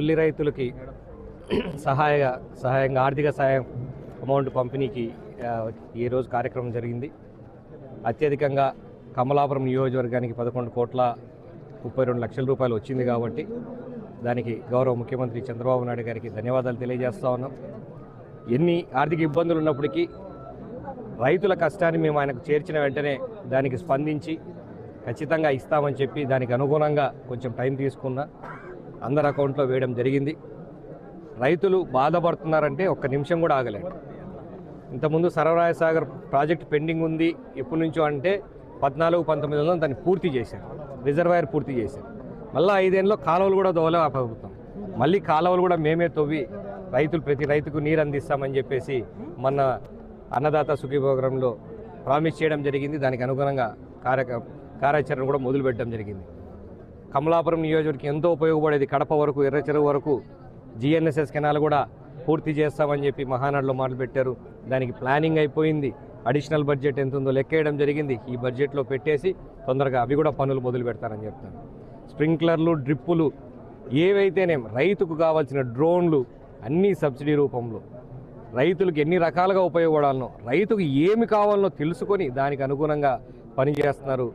ఉల్లి రైతులకి సహాయంగా ఆర్థిక సహాయం అమౌంట్ పంపిణీకి ఈరోజు కార్యక్రమం జరిగింది. అత్యధికంగా కమలాపురం నియోజకవర్గానికి 11,32,00,000 రూపాయలు వచ్చింది కాబట్టి దానికి గౌరవ ముఖ్యమంత్రి చంద్రబాబు నాయుడు గారికి ధన్యవాదాలు తెలియజేస్తా ఉన్నాం. ఎన్ని ఆర్థిక ఇబ్బందులు ఉన్నప్పటికీ రైతుల కష్టాన్ని మేము ఆయనకు చేర్చిన వెంటనే దానికి స్పందించి ఖచ్చితంగా ఇస్తామని చెప్పి దానికి అనుగుణంగా కొంచెం టైం తీసుకున్న అందరి అకౌంట్లో వేయడం జరిగింది. రైతులు బాధపడుతున్నారంటే ఒక్క నిమిషం కూడా ఆగలేదు. ఇంతకుముందు సర్వరాయ సాగర్ ప్రాజెక్ట్ పెండింగ్ ఉంది ఎప్పటి నుంచో అంటే 14-19 దాన్ని పూర్తి చేశారు, రిజర్వాయర్ పూర్తి చేశారు. మళ్ళీ 5 ఏళ్ళలో కాలువలు కూడా దోవలే ఆ ప్రభుత్వం, మళ్ళీ కాలువలు కూడా మేమే తవ్వి ప్రతి రైతుకు నీరు అందిస్తామని చెప్పేసి మొన్న అన్నదాత సుఖీభోగంలో ప్రామిస్ చేయడం జరిగింది. దానికి అనుగుణంగా కార్యాచరణ కూడా మొదలుపెట్టడం జరిగింది. కమలాపురం నియోజకవర్గం ఎంతో ఉపయోగపడేది. కడప వరకు ఎర్ర చెరువు వరకు GNSS కెనాల్ కూడా పూర్తి చేస్తామని చెప్పి మహానాడులో మొదలుపెట్టారు. దానికి ప్లానింగ్ అయిపోయింది. అడిషనల్ బడ్జెట్ ఎంత ఉందో లెక్కేయడం జరిగింది. ఈ బడ్జెట్లో పెట్టేసి తొందరగా అవి కూడా పనులు మొదలు పెడతారని చెప్తాను. స్ప్రింక్లర్లు, డ్రిప్పులు ఏవైతేనే రైతుకు కావాల్సిన డ్రోన్లు అన్నీ సబ్సిడీ రూపంలో రైతులకు ఎన్ని రకాలుగా ఉపయోగపడాలనో, రైతుకు ఏమి కావాలనో తెలుసుకొని దానికి అనుగుణంగా పనిచేస్తున్నారు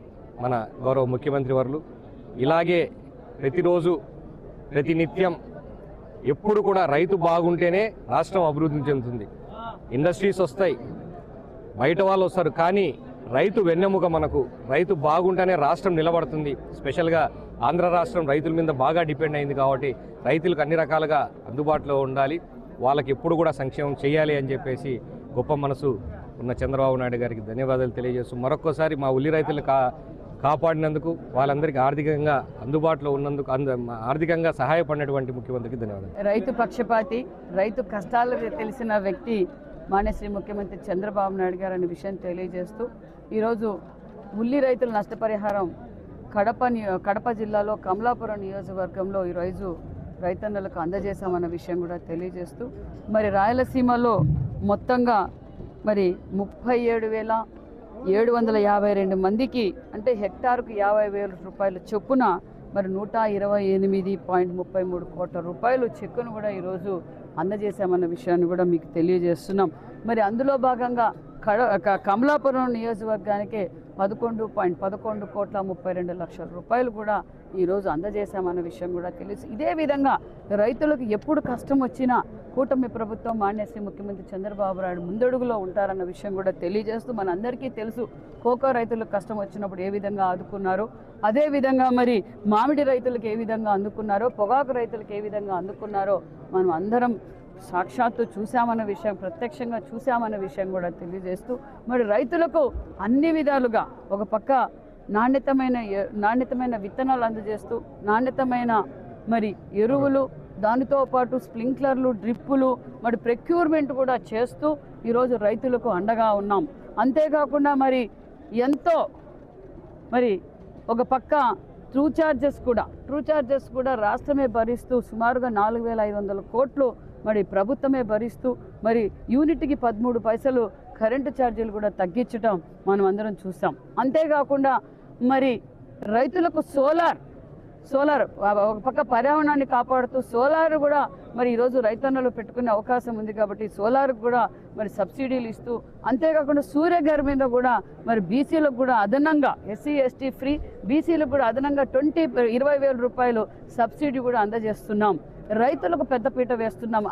మన గౌరవ ముఖ్యమంత్రి వర్లు. ఇలాగే ప్రతిరోజు ప్రతినిత్యం ఎప్పుడు కూడా రైతు బాగుంటేనే రాష్ట్రం అభివృద్ధి చెందుతుంది. ఇండస్ట్రీస్ వస్తాయి, బయట వాళ్ళు వస్తారు, కానీ రైతు వెన్నెముక మనకు. రైతు బాగుంటేనే రాష్ట్రం నిలబడుతుంది. స్పెషల్గా ఆంధ్ర రాష్ట్రం రైతుల మీద బాగా డిపెండ్ అయింది కాబట్టి రైతులకు అన్ని రకాలుగా అందుబాటులో ఉండాలి, వాళ్ళకి ఎప్పుడు కూడా సంక్షేమం చేయాలి అని చెప్పేసి గొప్ప మనసు ఉన్న చంద్రబాబు నాయుడు గారికి ధన్యవాదాలు తెలియజేస్తూ మరొక్కసారి మా ఉల్లి రైతులు కాపాడినందుకు, వాళ్ళందరికీ ఆర్థికంగా అందుబాటులో ఉన్నందుకు, ఆర్థికంగా సహాయపడినటువంటి ముఖ్యమంత్రికి ధన్యవాదాలు. రైతు పక్షపాతి, రైతు కష్టాలు తెలిసిన వ్యక్తి మాన్యశ్రీ ముఖ్యమంత్రి చంద్రబాబు నాయుడు గారు అనే విషయం తెలియజేస్తూ ఈరోజు ఉల్లి రైతుల నష్టపరిహారం కడప జిల్లాలో కమలాపురం నియోజకవర్గంలో ఈరోజు రైతన్నలకు అందజేశామన్న విషయం కూడా తెలియజేస్తూ మరి రాయలసీమలో మొత్తంగా మరి 37,752 మందికి అంటే హెక్టార్కు 50,000 రూపాయల చొప్పున మరి 128.33 కోట్ల రూపాయలు చెక్కును కూడా ఈరోజు అందజేశామన్న విషయాన్ని కూడా మీకు తెలియజేస్తున్నాం. మరి అందులో భాగంగా కమలాపురం నియోజకవర్గానికి 11.32 రూపాయలు కూడా ఈరోజు అందజేశామన్న విషయం కూడా తెలుసు. ఇదే విధంగా రైతులకు ఎప్పుడు కష్టం వచ్చినా కూటమి ప్రభుత్వం మాన్యశ్రీ ముఖ్యమంత్రి చంద్రబాబు నాయుడు ముందడుగులో ఉంటారన్న విషయం కూడా తెలియజేస్తూ మనందరికీ తెలుసు కోకో రైతులకు కష్టం వచ్చినప్పుడు ఏ విధంగా ఆదుకున్నారో, అదేవిధంగా మరి మామిడి రైతులకు ఏ విధంగా అందుకున్నారో, పొగాకు రైతులకు ఏ విధంగా అందుకున్నారో మనం అందరం సాక్షాత్తు చూసామన్న విషయం, ప్రత్యక్షంగా చూసామన్న విషయం కూడా తెలియజేస్తూ మరి రైతులకు అన్ని విధాలుగా ఒక పక్క నాణ్యతమైన విత్తనాలు అందజేస్తూ నాణ్యతమైన మరి ఎరువులు, దానితో పాటు స్ప్రింక్లర్లు, డ్రిప్పులు మరి ప్రొక్యూర్మెంట్ కూడా చేస్తూ ఈరోజు రైతులకు అండగా ఉన్నాం. అంతేకాకుండా మరి ఎంతో మరి ఒక పక్క ట్రూ ఛార్జెస్ కూడా రాష్ట్రమే భరిస్తూ సుమారుగా 4,500 కోట్లు మరి ప్రభుత్వమే భరిస్తూ మరి యూనిట్కి 13 పైసలు కరెంటు ఛార్జీలు కూడా తగ్గించడం మనం అందరం చూసాం. అంతేకాకుండా మరి రైతులకు సోలార్ ఒక పక్క పర్యావరణాన్ని కాపాడుతూ సోలార్ కూడా మరి ఈరోజు రైతన్నలు పెట్టుకునే అవకాశం ఉంది కాబట్టి సోలార్ కూడా మరి సబ్సిడీలు ఇస్తూ, అంతేకాకుండా సూర్యఘర్ మీద కూడా మరి బీసీలకు కూడా అదనంగా SC ST ఫ్రీ, బీసీలకు కూడా అదనంగా 20,000 రూపాయలు సబ్సిడీ కూడా అందజేస్తున్నాం. రైతులకు పెద్దపీట వేస్తున్నాం.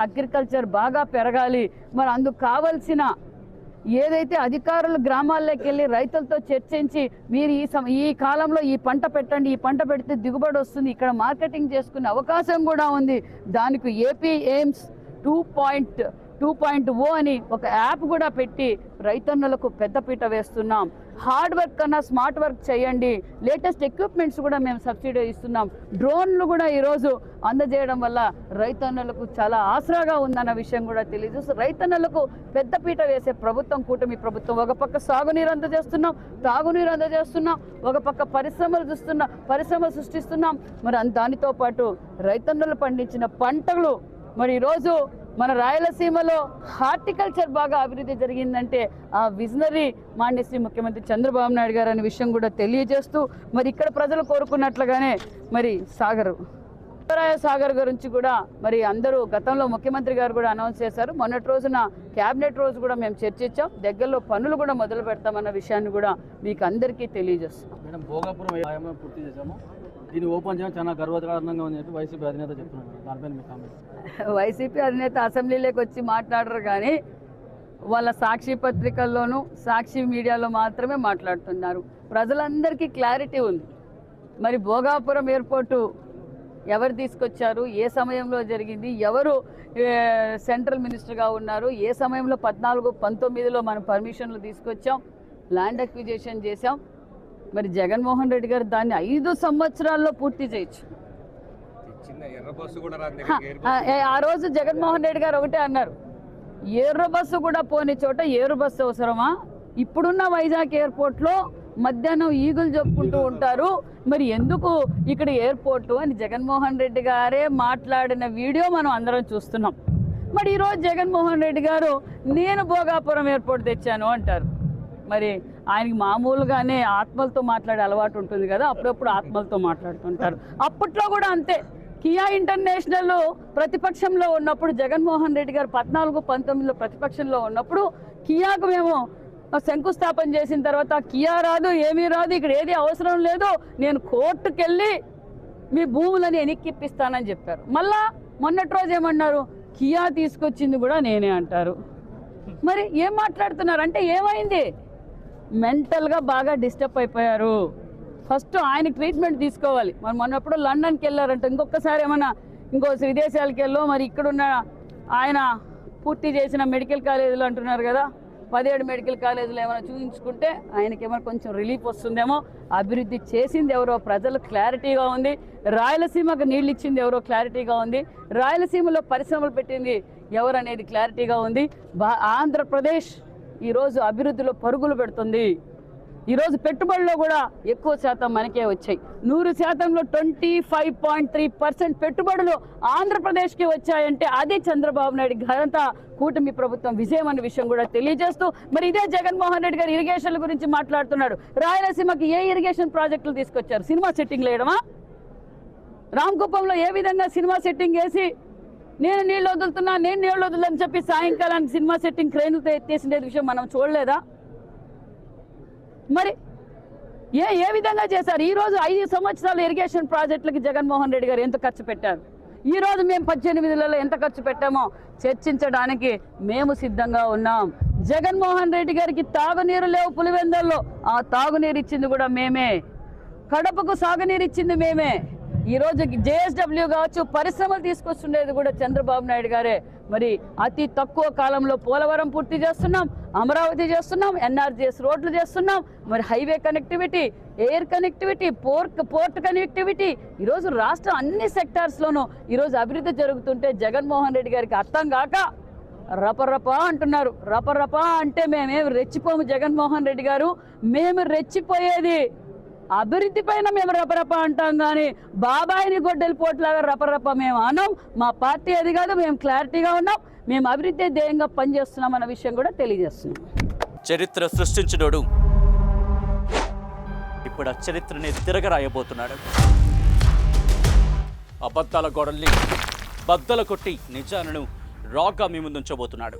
అగ్రికల్చర్ బాగా పెరగాలి. మరి అందుకు కావాల్సిన ఏదైతే అధికారులు గ్రామాల్లోకి వెళ్ళి రైతులతో చర్చించి మీరు ఈ కాలంలో ఈ పంట పెట్టండి, ఈ పంట పెడితే దిగుబడి వస్తుంది, ఇక్కడ మార్కెటింగ్ చేసుకునే అవకాశం కూడా ఉంది. దానికి ఏపీ ఎయిమ్స్ 2.0 అని ఒక యాప్ కూడా పెట్టి రైతన్నులకు పెద్దపీట వేస్తున్నాం. హార్డ్ వర్క్ కన్నా స్మార్ట్ వర్క్ చేయండి. లేటెస్ట్ ఎక్విప్మెంట్స్ కూడా మేము సబ్సిడీ ఇస్తున్నాం. డ్రోన్లు కూడా ఈరోజు అందజేయడం వల్ల రైతన్నులకు చాలా ఆసరాగా ఉందన్న విషయం కూడా తెలియజేస్తూ రైతన్నులకు పెద్దపీట వేసే ప్రభుత్వం కూటమి ప్రభుత్వం. ఒక పక్క సాగునీరు అందజేస్తున్నాం, తాగునీరు అందజేస్తున్నాం, ఒక పక్క పరిశ్రమలు సృష్టిస్తున్నాం. మరి దానితో పాటు రైతన్నులు పండించిన పంటలు మరి ఈరోజు మన రాయలసీమలో హార్టికల్చర్ బాగా అభివృద్ధి జరిగిందంటే ఆ విజనరీ మాన్యశ్రీ ముఖ్యమంత్రి చంద్రబాబు నాయుడు గారు అనే విషయం కూడా తెలియజేస్తూ మరి ఇక్కడ ప్రజలు కోరుకున్నట్లుగానే మరి సాగరు సాగర్ గురించి కూడా మరి అందరూ గతంలో ముఖ్యమంత్రి గారు కూడా అనౌన్స్ చేశారు. మొన్నటి రోజున క్యాబినెట్ రోజు కూడా మేము చర్చించాం. దగ్గరలో పనులు కూడా మొదలు పెడతామన్న విషయాన్ని కూడా మీకు అందరికీ తెలియజేస్తున్నాం. మేడం, భోగాపురం వ్యాయామం పూర్తి చేశాము, దీన్ని ఓపెన్ చేయడం చాలా గర్వకారణంగా ఉంది చెప్పి వైసీపీ అధినేత చెప్తున్నారు. దానిపైన మీ కామెంట్. వైసీపీ అధినేత అసెంబ్లీలోకి వచ్చి మాట్లాడరు కానీ వాళ్ళ సాక్షి పత్రికల్లోనూ సాక్షి మీడియాలో మాత్రమే మాట్లాడుతున్నారు. ప్రజలందరికీ క్లారిటీ ఉంది. మరి భోగాపురం ఎయిర్పోర్టు ఎవరు తీసుకొచ్చారు, ఏ సమయంలో జరిగింది, ఎవరు సెంట్రల్ మినిస్టర్గా ఉన్నారు, ఏ సమయంలో 14-19లో మనం పర్మిషన్లు తీసుకొచ్చాం, ల్యాండ్ అక్విజిషన్ చేశాం. మరి జగన్మోహన్ రెడ్డి గారు దాన్ని 5 సంవత్సరాల్లో పూర్తి చేయొచ్చు. ఆ రోజు జగన్మోహన్ రెడ్డి గారు ఒకటే అన్నారు, ఎర్ర బస్సు కూడా పోని చోట ఏరు బస్సు అవసరమా? ఇప్పుడున్న వైజాగ్ ఎయిర్పోర్ట్లో మధ్యాహ్నం ఈగులు చెప్పుకుంటూ ఉంటారు, మరి ఎందుకు ఇక్కడ ఎయిర్పోర్టు అని జగన్మోహన్ రెడ్డి గారే మాట్లాడిన వీడియో మనం అందరం చూస్తున్నాం. మరి ఈరోజు జగన్మోహన్ రెడ్డి గారు నేను భోగాపురం ఎయిర్పోర్ట్ తెచ్చాను అంటారు. మరి ఆయనకి మామూలుగానే ఆత్మలతో మాట్లాడే అలవాటు ఉంటుంది కదా, అప్పుడప్పుడు ఆత్మలతో మాట్లాడుతుంటారు. అప్పట్లో కూడా అంతే. కియా ఇంటర్నేషనల్ ప్రతిపక్షంలో ఉన్నప్పుడు జగన్మోహన్ రెడ్డి గారు 14-19లో ప్రతిపక్షంలో ఉన్నప్పుడు కియాకు మేము శంకుస్థాపన చేసిన తర్వాత కియా రాదు, ఏమీ రాదు, ఇక్కడ ఏది అవసరం లేదు, నేను కోర్టుకు వెళ్ళి మీ భూములని వెనక్కిప్పిస్తానని చెప్పారు. మళ్ళా మొన్నటి రోజు ఏమన్నారు, కియా తీసుకొచ్చింది కూడా నేనే అంటారు. మరి ఏం మాట్లాడుతున్నారు అంటే ఏమైంది? మెంటల్గా బాగా డిస్టర్బ్ అయిపోయారు. ఫస్ట్ ఆయన ట్రీట్మెంట్ తీసుకోవాలి. మరి మొన్నప్పుడు లండన్కి వెళ్ళారంట, ఇంకొకసారి ఏమన్నా ఇంకో విదేశాలకు వెళ్ళో మరి ఇక్కడున్న ఆయన పూర్తి చేసిన మెడికల్ కాలేజీలు అంటున్నారు కదా, 17 మెడికల్ కాలేజీలు ఏమైనా చూపించుకుంటే ఆయనకి ఏమైనా కొంచెం రిలీఫ్ వస్తుందేమో. అభివృద్ధి చేసింది ఎవరో ప్రజలు క్లారిటీగా ఉంది. రాయలసీమకు నీళ్ళు ఇచ్చింది ఎవరో క్లారిటీగా ఉంది. రాయలసీమలో పరిశ్రమలు పెట్టింది ఎవరనేది క్లారిటీగా ఉంది. ఆంధ్రప్రదేశ్ ఈరోజు అభివృద్ధిలో పరుగులు పెడుతుంది. ఈరోజు పెట్టుబడుల్లో కూడా ఎక్కువ శాతం మనకే వచ్చాయి. 100%లో 25.3% పెట్టుబడులు ఆంధ్రప్రదేశ్కి వచ్చాయంటే అది చంద్రబాబు నాయుడు ఘనత, కూటమి ప్రభుత్వం విజయం అనే విషయం కూడా తెలియజేస్తూ మరి ఇదే జగన్మోహన్ రెడ్డి గారు ఇరిగేషన్ల గురించి మాట్లాడుతున్నాడు. రాయలసీమకి ఏ ఇరిగేషన్ ప్రాజెక్టులు తీసుకొచ్చారు? Cinema setting వేయడమా? రామకుప్పంలో ఏ విధంగా సినిమా సెట్టింగ్ వేసి నేను నీళ్ళు వదులుతుందని చెప్పి సాయంకాలానికి సినిమా సెట్టింగ్ క్రేన్లతో ఎత్తేసిన విషయం మనం చూడలేదా? మరి ఏ విధంగా చేశారు? ఈరోజు 5 సంవత్సరాల ఇరిగేషన్ ప్రాజెక్టులకి జగన్మోహన్ రెడ్డి గారు ఎంత ఖర్చు పెట్టారు? ఈరోజు మేము 18నెలలో ఎంత ఖర్చు పెట్టామో చర్చించడానికి మేము సిద్ధంగా ఉన్నాం. జగన్మోహన్ రెడ్డి గారికి తాగునీరు లేవు పులివెందుల్లో, ఆ తాగునీరు ఇచ్చింది కూడా మేమే. కడపకు సాగునీరు ఇచ్చింది మేమే. ఈరోజు జేఎస్డబ్ల్యూ కావచ్చు, పరిశ్రమలు తీసుకొస్తుండేది కూడా చంద్రబాబు నాయుడు గారే. మరి అతి తక్కువ కాలంలో పోలవరం పూర్తి చేస్తున్నాం, అమరావతి చేస్తున్నాం, ఎన్ఆర్జీఎస్ రోడ్లు చేస్తున్నాం, మరి highway connectivity, air connectivity, port connectivity, ఈరోజు రాష్ట్రం అన్ని సెక్టార్స్లోనూ ఈరోజు అభివృద్ధి జరుగుతుంటే జగన్మోహన్ రెడ్డి గారికి అర్థం కాక రపరప అంటున్నారు. రపరప అంటే మేమేమి రెచ్చిపోము జగన్మోహన్ రెడ్డి గారు. మేము రెచ్చిపోయేది అభివృద్ధి పైన మేము రపరప అంటాం కానీ బాబాయిని గొడ్డలి పోట్లాగా రపరప మేము అన్నాం. మా పార్టీ అది కాదు, మేము క్లారిటీగా ఉన్నాం, మేము అభివృద్ధి ధ్యేయంగా పనిచేస్తున్నాం అన్న విషయం కూడా తెలియజేస్తున్నాం. చరిత్ర సృష్టించినోడు ఇప్పుడు ఆ చరిత్రని తిరగరాయబోతున్నాడు. అబద్ధాల గోడల్ని బద్దలు కొట్టి నిజాలను రాగా మీ ముందుంచబోతున్నాడు.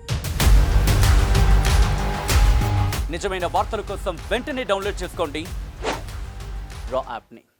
నిజమైన వార్తల కోసం వెంటనే డౌన్లోడ్ చేసుకోండి రా యాప్ని.